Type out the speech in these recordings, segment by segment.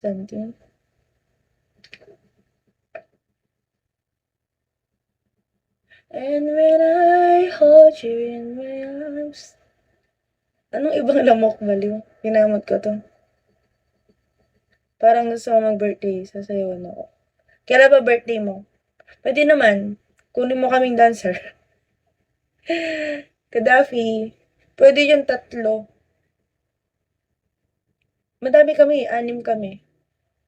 something. And when I hold you in my arms. Anong ibang lamok baliw? Ginamot ko 'to. Parang gusto ko mag-birthday, sasayawan ako. Kailan ba birthday mo? Puwede naman, kunin mo kaming dancer. Gaddafi, puwede yung 3. Madami kami, 6 kami.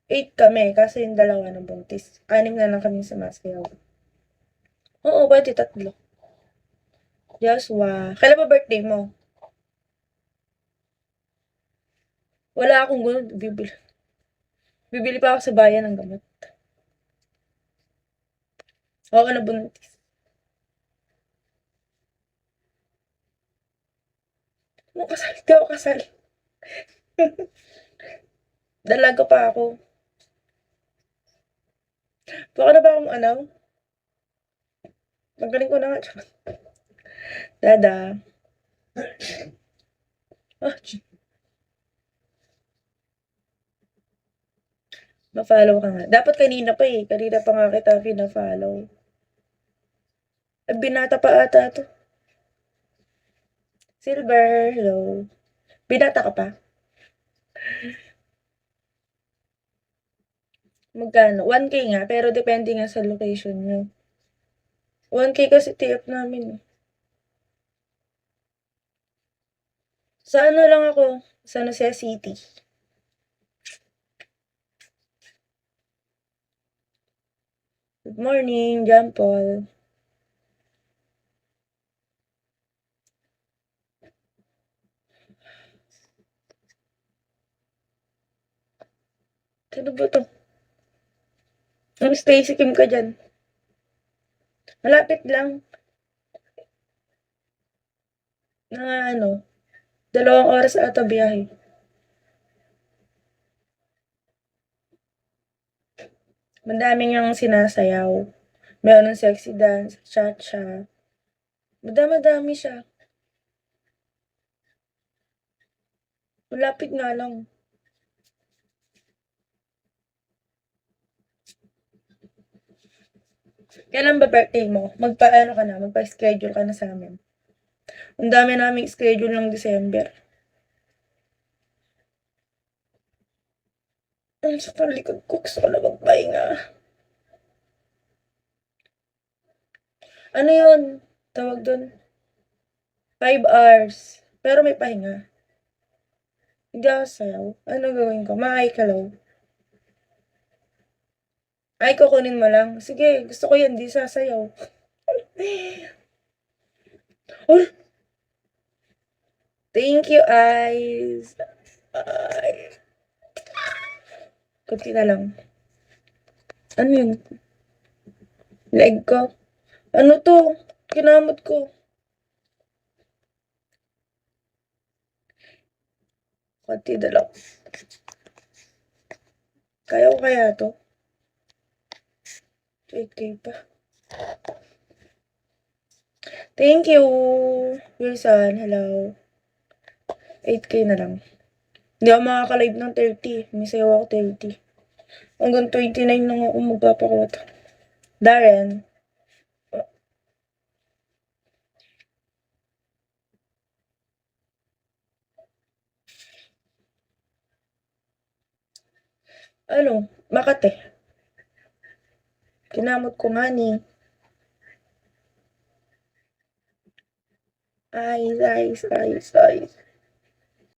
8 kami, kaso yung 2 nabuntis. 6 na lang kaming sumasayaw. Oo, puwede 3. Joshua, kailan ba birthday mo? Wala akong gano'n, bibili pa ako sa bayan ng gamot. Oo, nabuntis. Ano kasal? Di ako kasal. Dalaga pa ako. Baka na ba akong ano? Tanggalin ko na nga. Charot. Dada. Ah, ma-follow ka nga. Dapat kanina pa eh. Kanina pa nga kita pina-follow. Binata pa ata to. Silver, hello. Binata ka pa? Magkano? 1K nga, pero depende nga sa location nyo. 1K kasi tip namin eh. Sa ano lang ako? Sa San Jose City. Good morning, John Paul. Sino ba to? Ang Stacy Kim ka dyan. Malapit lang. Mga ano, 2 oras ata biyahe. Madami niyang sinasayaw. Meron ng sexy dance, cha-cha. Madami siya. Malapit nga lang. Kailan ba birthday mo? Magpa-ano ka na, magpa-schedule ka na sa amin. Ang dami naming schedule ng December. Ang sakit ng likod ko, gusto ko na magpahinga. Ano yun? Tawag dun? 5 hours. Pero may pahinga. Hindi ako sayaw. Ano gawin ko? Makikalaw. Ay, kukunin mo lang. Sige, gusto ko yan. Di sasayaw. Oh, thank you, eyes. Ay. Kunti na lang. Ano yun? Leg ko. Ano to? Kinamot ko. Kunti na lang. Kaya ko kaya to? 8K pa. Thank you, Wilson. Hello. 8K na lang. Hindi ako makaka-live ng 30. May sayaw ako 30. Hanggang 29 lang ako magpapakot. Darren. Ano? Makate. Kinamot ko nga ni. Ayos.